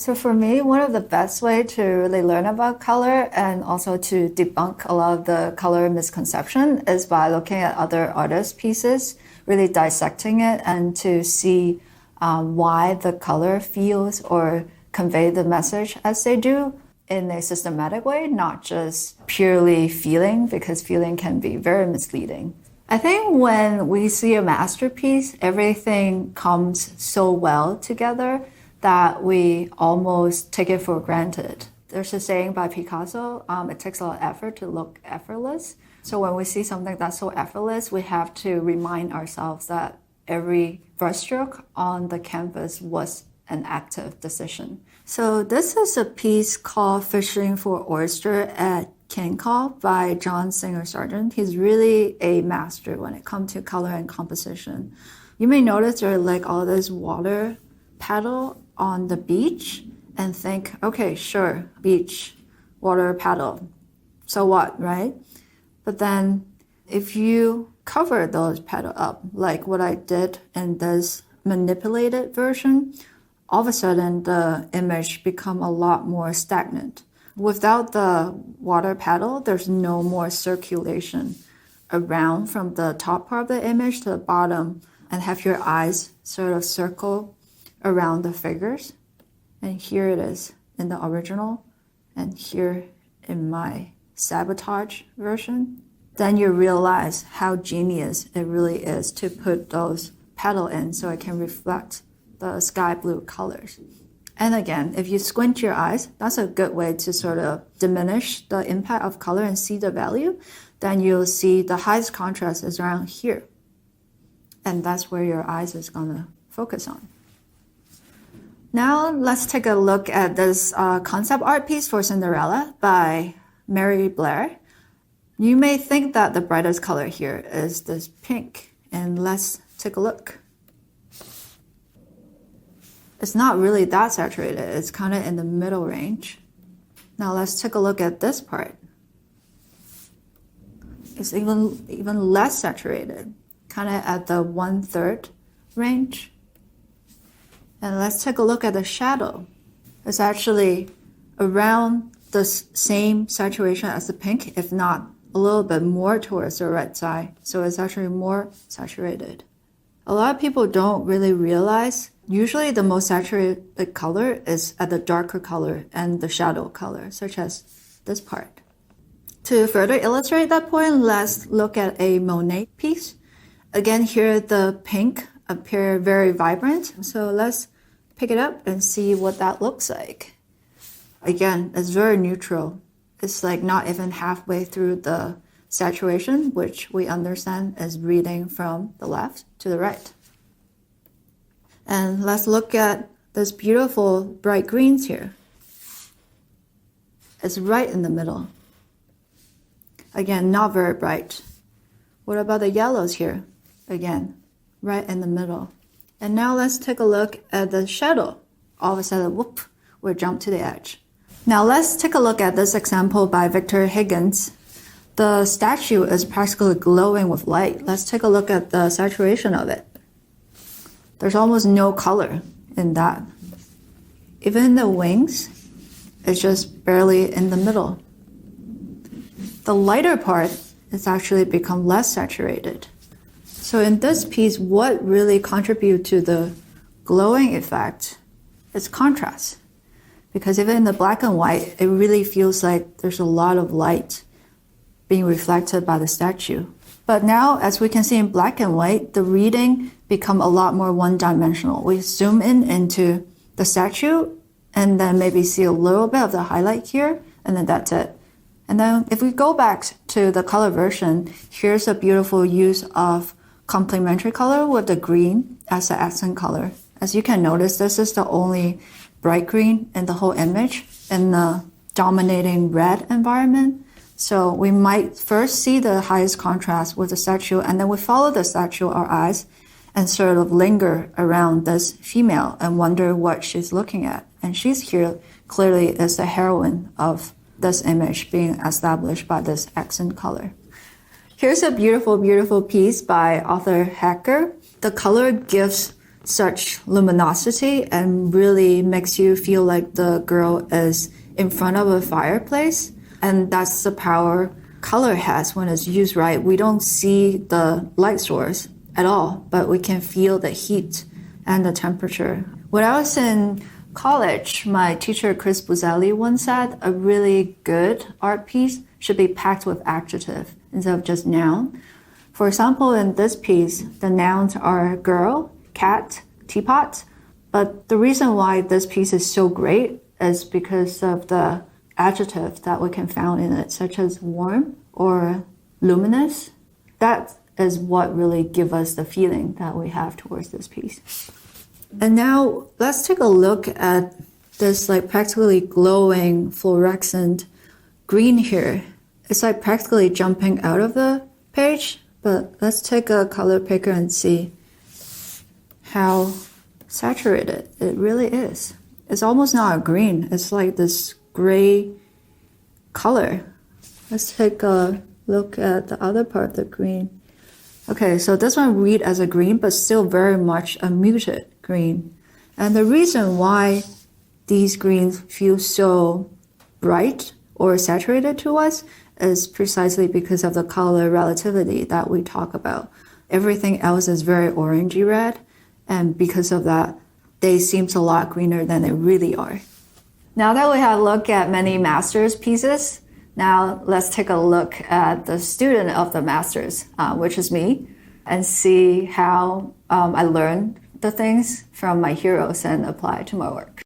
So for me, one of the best way to really learn about color and also to debunk a lot of the color misconception is by looking at other artists' pieces, really dissecting it and to see why the color feels or convey the message as they do in a systematic way, not just purely feeling, because feeling can be very misleading. I think when we see a masterpiece, everything comes so well together that we almost take it for granted. There's a saying by Picasso, it takes a lot of effort to look effortless. So when we see something that's so effortless, we have to remind ourselves that every brushstroke on the canvas was an active decision. So this is a piece called Fishing for Oyster at Cancall by John Singer Sargent. He's really a master when it comes to color and composition. You may notice there are like all this water paddle on the beach and think, okay, sure, beach, water paddle. So what, right? But then if you cover those paddle up, like what I did in this manipulated version, all of a sudden the image become a lot more stagnant. Without the water paddle, there's no more circulation around from the top part of the image to the bottom, and have your eyes sort of circle around the figures. And here it is in the original, and here in my sabotage version. Then you realize how genius it really is to put those paddle in so it can reflect the sky blue colors. And again, if you squint your eyes, that's a good way to sort of diminish the impact of color and see the value. Then you'll see the highest contrast is around here. And that's where your eyes is gonna focus on. Now let's take a look at this concept art piece for Cinderella by Mary Blair. You may think that the brightest color here is this pink, and let's take a look. It's not really that saturated, it's kind of in the middle range. Now let's take a look at this part. It's even less saturated, kind of at the 1/3 range. And let's take a look at the shadow. It's actually around the same saturation as the pink, if not a little bit more towards the red side. So it's actually more saturated. A lot of people don't really realize, usually the most saturated color is at the darker color and the shadow color, such as this part. To further illustrate that point, let's look at a Monet piece. Again, here the pink appear very vibrant. So let's pick it up and see what that looks like. Again, it's very neutral. It's like not even halfway through the saturation, which we understand is reading from the left to the right. And let's look at this beautiful bright greens here. It's right in the middle. Again, not very bright. What about the yellows here? Again, right in the middle. And now let's take a look at the shadow. All of a sudden, whoop, we jump to the edge. Now let's take a look at this example by Victor Higgins. The statue is practically glowing with light. Let's take a look at the saturation of it. There's almost no color in that. Even the wings, it's just barely in the middle. The lighter part is actually become less saturated. So in this piece, what really contributes to the glowing effect is contrast. Because even in the black and white, it really feels like there's a lot of light being reflected by the statue. But now, as we can see in black and white, the reading become a lot more one-dimensional. We zoom in into the statue and then maybe see a little bit of the highlight here, and then that's it. And then if we go back to the color version, here's a beautiful use of complementary color with the green as the accent color. As you can notice, this is the only bright green in the whole image in the dominating red environment. So we might first see the highest contrast with the statue, and then we follow the statue, our eyes, and sort of linger around this female and wonder what she's looking at. And she's here clearly as the heroine of this image being established by this accent color. Here's a beautiful, beautiful piece by Arthur Hacker. The color gives such luminosity and really makes you feel like the girl is in front of a fireplace. And that's the power color has when it's used right. We don't see the light source at all, but we can feel the heat and the temperature. When I was in college, my teacher Chris Buzelli once said a really good art piece should be packed with adjective instead of just noun. For example, in this piece, the nouns are girl, cat, teapot. But the reason why this piece is so great is because of the adjective that we can find in it, such as warm or luminous. That is what really gives us the feeling that we have towards this piece. And now let's take a look at this like practically glowing fluorescent green here. It's like practically jumping out of the page, but let's take a color picker and see how saturated it really is. It's almost not a green, it's like this gray color. Let's take a look at the other part of the green. Okay, so this one read as a green, but still very much a muted green. And the reason why these greens feel so bright or saturated to us is precisely because of the color relativity that we talk about. Everything else is very orangey red, and because of that, they seem a lot greener than they really are. Now that we have looked at many master's pieces, now let's take a look at the student of the masters, which is me, and see how I learned the things from my heroes and apply to my work.